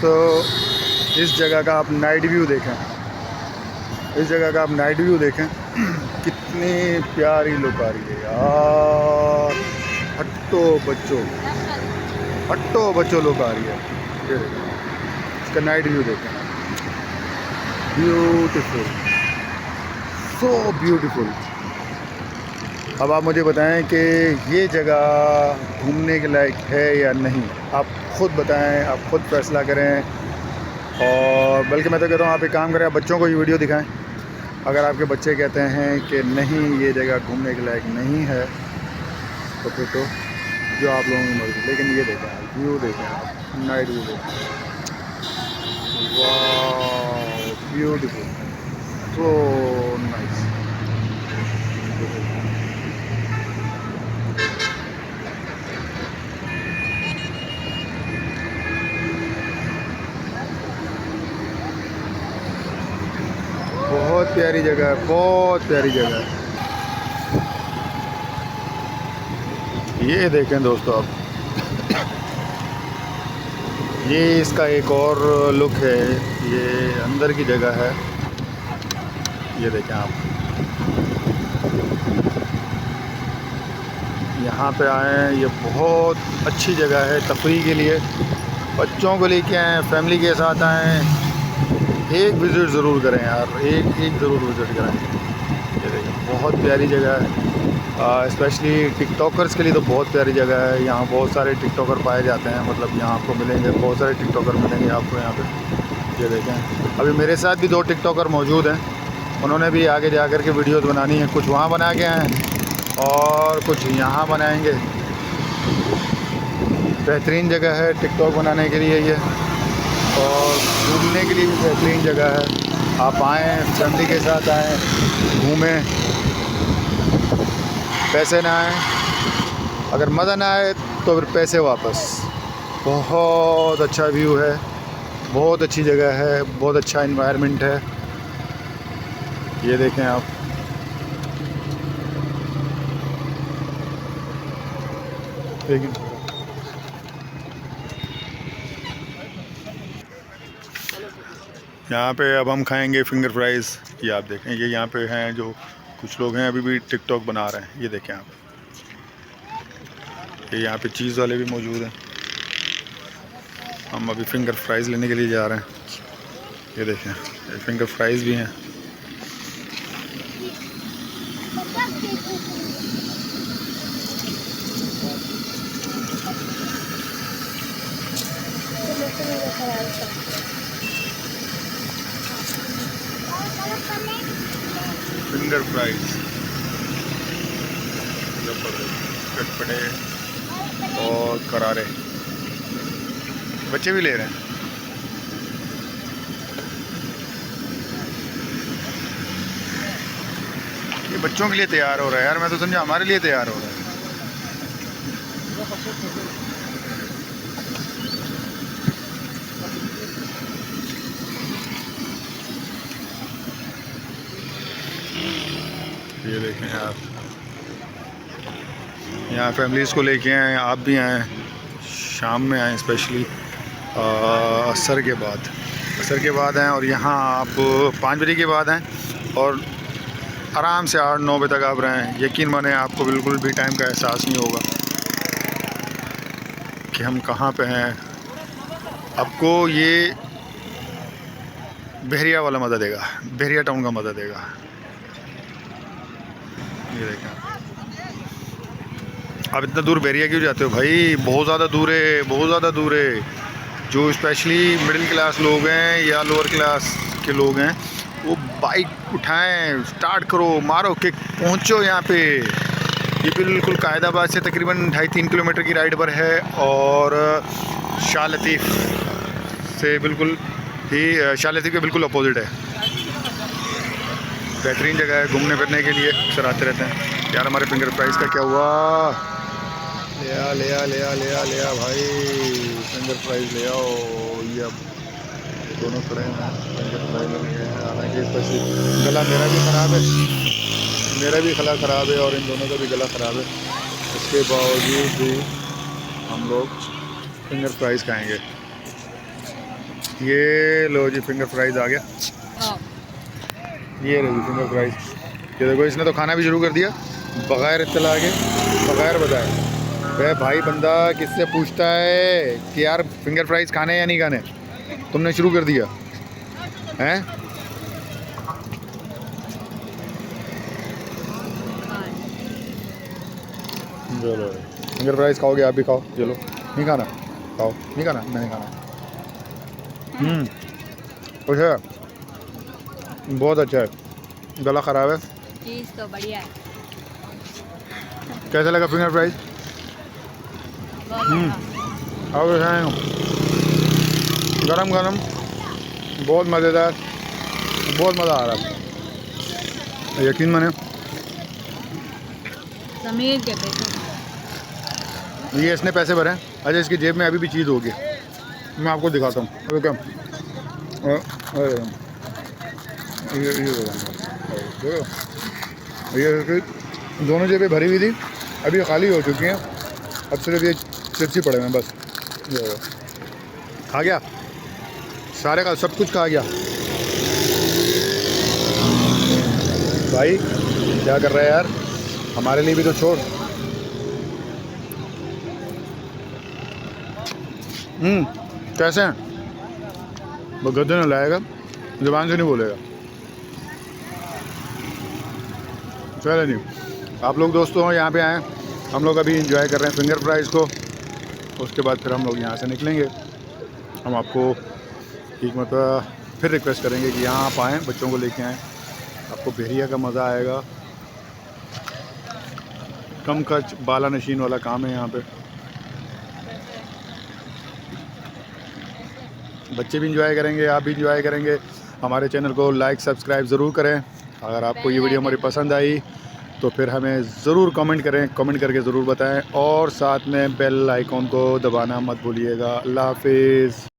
दोस्तों इस जगह का आप नाइट व्यू देखें, इस जगह का आप नाइट व्यू देखें कितनी प्यारी लुक आ रही है यार। हट्टो बच्चों लुक आ रही है। ये देखें, इसका नाइट व्यू देखें, ब्यूटीफुल, सो ब्यूटीफुल। अब आप मुझे बताएं कि ये जगह घूमने के लायक है या नहीं। आप ख़ुद बताएं, आप ख़ुद फैसला करें। और बल्कि मैं तो कहता हूँ आप एक काम करें, आप बच्चों को ये वीडियो दिखाएं। अगर आपके बच्चे कहते हैं कि नहीं ये जगह घूमने के लायक नहीं है तो फिर तो जो आप लोगों की मर्ज़ी। लेकिन ये देखें आप, व्यू देखें आप, नाइट व्यू देखें, वाह ब्यूटीफुल, सो नाइस। बहुत प्यारी जगह है, बहुत प्यारी जगह है। ये देखें दोस्तों आप, ये इसका एक और लुक है, ये अंदर की जगह है। ये देखें आप, यहाँ पे आएँ, ये बहुत अच्छी जगह है तफरीह के लिए। बच्चों को लेके आएँ, फैमिली के साथ आएँ, एक विज़िट ज़रूर करें यार, एक ज़रूर विज़िट करें। ये देखें बहुत प्यारी जगह है, स्पेशली टिकटॉकर्स के लिए तो बहुत प्यारी जगह है। यहाँ बहुत सारे टिकटॉकर पाए जाते हैं, मतलब यहाँ आपको मिलेंगे, बहुत सारे टिकटॉकर मिलेंगे आपको यहाँ पे। ये देखें, अभी मेरे साथ भी 2 टिकटॉकर मौजूद हैं, उन्होंने भी आगे जा कर के वीडियोज़ बनानी है। कुछ वहाँ बना के आए हैं और कुछ यहाँ बनाएँगे। बेहतरीन जगह है टिकटॉक बनाने के लिए ये, और घूमने के लिए भी बेहतरीन जगह है। आप आएँ, फैमिली के साथ आएँ, घूमें, पैसे ना आए, अगर मज़ा ना आए तो फिर पैसे वापस। बहुत अच्छा व्यू है, बहुत अच्छी जगह है, बहुत अच्छा एनवायरनमेंट है। ये देखें आप, लेकिन यहाँ पे अब हम खाएंगे फिंगर फ्राइज़। ये आप देखें, ये यहाँ पे हैं जो कुछ लोग हैं अभी भी टिकटॉक बना रहे हैं। ये देखें आप, ये यहाँ पे चीज़ वाले भी मौजूद हैं। हम अभी फिंगर फ्राइज़ लेने के लिए जा रहे हैं। ये देखें, ये फिंगर फ्राइज़ भी हैं। फिंगर फ्राइज़ चटपटे और करारे, बच्चे भी ले रहे हैं। ये बच्चों के लिए तैयार हो रहा है यार, मैं तो समझा हमारे लिए तैयार हो रहा है। ये देखें आप, यहाँ फैमिलीज़ को लेके आएँ, आप भी आएँ, शाम में आएँ, स्पेशली असर के बाद आएँ। और यहाँ आप 5 बजे के बाद आएँ और आराम से 8-9 बजे तक आप रहें। यकीन माने आपको बिल्कुल भी टाइम का एहसास नहीं होगा कि हम कहाँ पे हैं। आपको ये बहरिया वाला मज़ा देगा, बहरिया टाउन का मज़ा देगा। ये देखें, आप इतना दूर बहरिया क्यों जाते हो भाई? बहुत ज़्यादा दूर है, बहुत ज़्यादा दूर है। जो स्पेशली मिडिल क्लास लोग हैं या लोअर क्लास के लोग हैं, वो बाइक उठाएं, स्टार्ट करो, मारो किक, पहुंचो यहाँ पे। ये बिल्कुल कायदाबाद से तकरीबन 2.5-3 किलोमीटर की राइड पर है और शाह लतीफ़ से बिल्कुल ही, शाह लतीफ़ के बिल्कुल अपोजिट है। बेहतरीन जगह है घूमने फिरने के लिए, अक्सर आते रहते हैं यार। हमारे फिंगर फ्राइज़ का क्या हुआ? ले आ भाई, फिंगर फ्राइज़ ले आओ। ये अब दोनों खड़े हैं, फिंगर फ्राइज़ लेने गए हैं। हालांकि गला मेरा भी ख़राब है और इन दोनों का भी गला ख़राब है। इसके बावजूद भी हम लोग फिंगर फ्राइज़ खाएँगे। ये लो जी फिंगर फ्राइज आ गया। ये लो जी फिंगर फ्राइज। ये देखो इसने तो खाना भी शुरू कर दिया बगैर इत्तला के, बगैर बताए। अरे भाई बंदा किससे पूछता है कि यार फिंगर फ्राइज खाने या नहीं खाने, तुमने शुरू कर दिया हैं। चलो फिंगर फ्राइज खाओगे आप भी खाओ, चलो। नहीं खाना खाओ, नहीं खाना मैंने खाना। कुछ है, बहुत अच्छा है। गला ख़राब है। चीज़ तो बढ़िया है। कैसा लगा फिंगर फ्राइज? और गरम गरम, बहुत मज़ेदार, बहुत मज़ा आ रहा है, यकीन माने। समीर के पैसे ये इसने पैसे भरे हैं। अच्छा इसकी जेब में अभी भी चीज़ होगी, मैं आपको दिखाता हूँ। अरे क्या ये इसकी दोनों जेबें भरी हुई थी, अभी खाली हो चुकी हैं। अब सिर्फ ये चिप्स ही पड़े हैं बस। ये खा गया सारे का सब कुछ खा गया भाई। क्या कर रहा है यार, हमारे लिए भी तो छोड़। कैसे हैं वो, गद्दे में लाएगा, जुबान से नहीं बोलेगा। चलो नहीं, आप लोग दोस्तों यहाँ पे आए, हम लोग अभी इंजॉय कर रहे हैं फिंगर फ्राइज़ को। उसके बाद फिर हम लोग यहाँ से निकलेंगे। हम आपको एक मतलब फिर रिक्वेस्ट करेंगे कि यहाँ आप आएँ, बच्चों को लेके आएँ, आपको बहरिया का मज़ा आएगा। कम खर्च बाला नशीन वाला काम है यहाँ पे। बच्चे भी इंजॉय करेंगे, आप भी इंजॉय करेंगे। हमारे चैनल को लाइक सब्सक्राइब ज़रूर करें। अगर आपको ये वीडियो हमारी पसंद आई तो फिर हमें ज़रूर कमेंट करें, कमेंट करके ज़रूर बताएं, और साथ में बेल आइकॉन को दबाना मत भूलिएगा। अल्लाह हाफिज़।